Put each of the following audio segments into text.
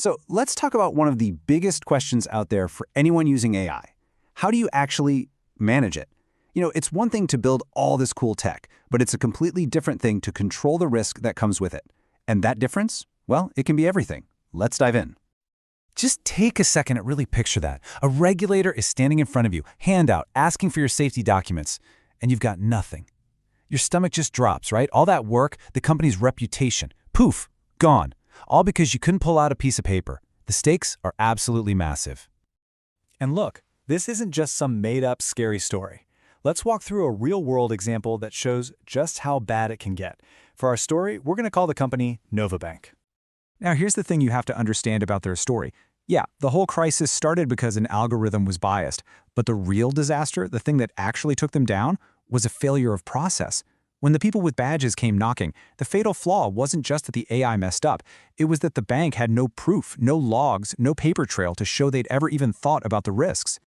So let's talk about one of the biggest questions out there for anyone using AI. How do you actually manage it? It's one thing to build all this cool tech, but it's a completely different thing to control the risk that comes with it. And that difference? Well, it can be everything. Let's dive in. Just take a second to really picture that. A regulator is standing in front of you, hand out, asking for your safety documents, and you've got nothing. Your stomach just drops, right? All that work, the company's reputation, poof, gone. All because you couldn't pull out a piece of paper. The stakes are absolutely massive. And look, this isn't just some made-up scary story. Let's walk through a real-world example that shows just how bad it can get. For our story, we're going to call the company Novabank. Now, here's the thing you have to understand about their story. Yeah, the whole crisis started because an algorithm was biased, but the real disaster, the thing that actually took them down, was a failure of process. When the people with badges came knocking, the fatal flaw wasn't just that the AI messed up. It was that the bank had no proof, no logs, no paper trail to show they'd ever even thought about the risks.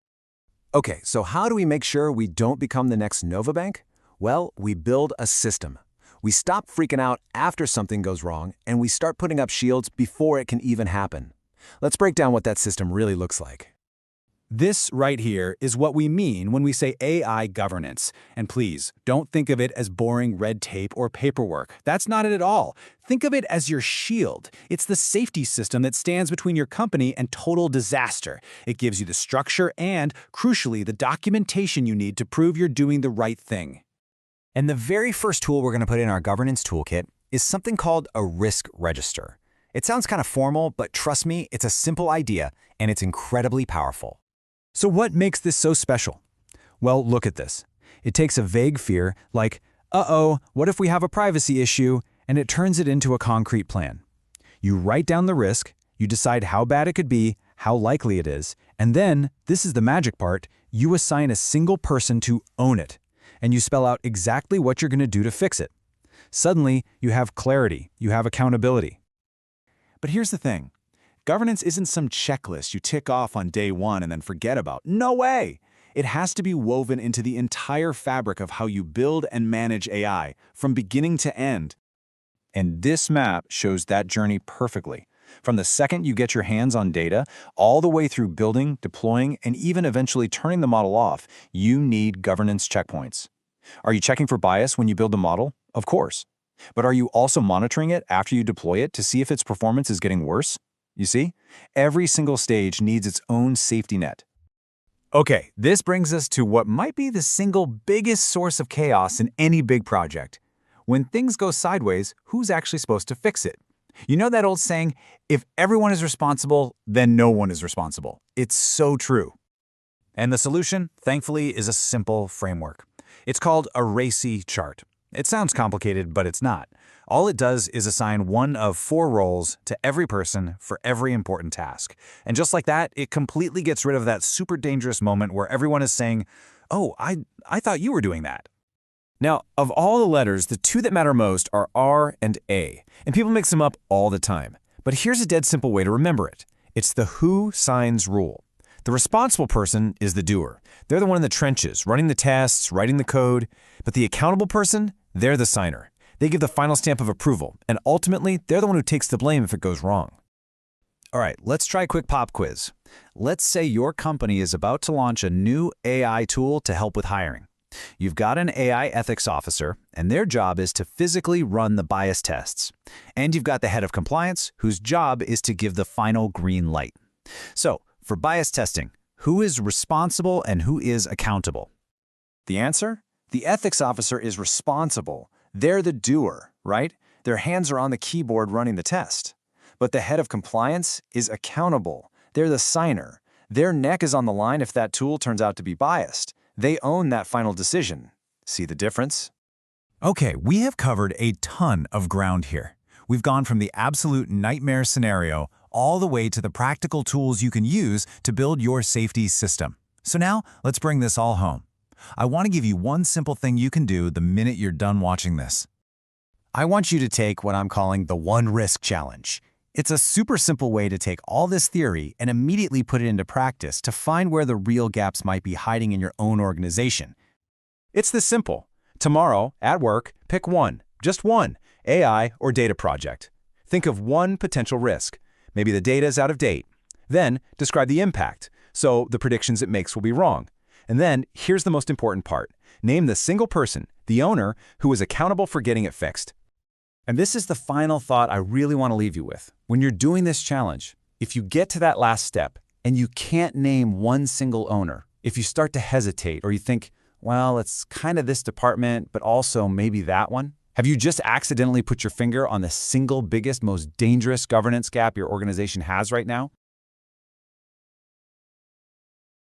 Okay, so how do we make sure we don't become the next Novabank? Well, we build a system. We stop freaking out after something goes wrong, and we start putting up shields before it can even happen. Let's break down what that system really looks like. This right here is what we mean when we say AI governance. And please, don't think of it as boring red tape or paperwork. That's not it at all. Think of it as your shield. It's the safety system that stands between your company and total disaster. It gives you the structure and, crucially, the documentation you need to prove you're doing the right thing. And the very first tool we're going to put in our governance toolkit is something called a risk register. It sounds kind of formal, but trust me, it's a simple idea, and it's incredibly powerful. So what makes this so special? Well, look at this. It takes a vague fear like, uh-oh, what if we have a privacy issue, and it turns it into a concrete plan. You write down the risk, you decide how bad it could be, how likely it is, and then, this is the magic part, you assign a single person to own it, and you spell out exactly what you're going to do to fix it. Suddenly, you have clarity, you have accountability. But here's the thing. Governance isn't some checklist you tick off on day one and then forget about. No way! It has to be woven into the entire fabric of how you build and manage AI, from beginning to end. And this map shows that journey perfectly. From the second you get your hands on data, all the way through building, deploying, and even eventually turning the model off, you need governance checkpoints. Are you checking for bias when you build the model? Of course. But are you also monitoring it after you deploy it to see if its performance is getting worse? You see, every single stage needs its own safety net. Okay, this brings us to what might be the single biggest source of chaos in any big project. When things go sideways, who's actually supposed to fix it? You know that old saying, if everyone is responsible, then no one is responsible. It's so true. And the solution, thankfully, is a simple framework. It's called a RACI chart. It sounds complicated, but it's not. All it does is assign one of 4 roles to every person for every important task. And just like that, it completely gets rid of that super dangerous moment where everyone is saying, oh, I thought you were doing that. Now, of all the letters, the 2 that matter most are R and A, and people mix them up all the time. But here's a dead simple way to remember it. It's the who signs rule. The responsible person is the doer. They're the one in the trenches, running the tests, writing the code. But the accountable person, they're the signer. They give the final stamp of approval, and ultimately, they're the one who takes the blame if it goes wrong. All right, let's try a quick pop quiz. Let's say your company is about to launch a new AI tool to help with hiring. You've got an AI ethics officer, and their job is to physically run the bias tests. And you've got the head of compliance, whose job is to give the final green light. So, for bias testing, who is responsible and who is accountable? The answer? The ethics officer is responsible. They're the doer, right? Their hands are on the keyboard running the test. But the head of compliance is accountable. They're the signer. Their neck is on the line if that tool turns out to be biased. They own that final decision. See the difference? Okay, we have covered a ton of ground here. We've gone from the absolute nightmare scenario all the way to the practical tools you can use to build your safety system. So now, let's bring this all home. I want to give you one simple thing you can do the minute you're done watching this. I want you to take what I'm calling the one risk challenge. It's a super simple way to take all this theory and immediately put it into practice to find where the real gaps might be hiding in your own organization. It's this simple. Tomorrow, at work, pick one, just one, AI or data project. Think of one potential risk. Maybe the data is out of date. Then, describe the impact, so the predictions it makes will be wrong. And then, here's the most important part. Name the single person, the owner, who is accountable for getting it fixed. And this is the final thought I really want to leave you with. When you're doing this challenge, if you get to that last step and you can't name one single owner, if you start to hesitate or you think, well, it's kind of this department, but also maybe that one, have you just accidentally put your finger on the single biggest, most dangerous governance gap your organization has right now?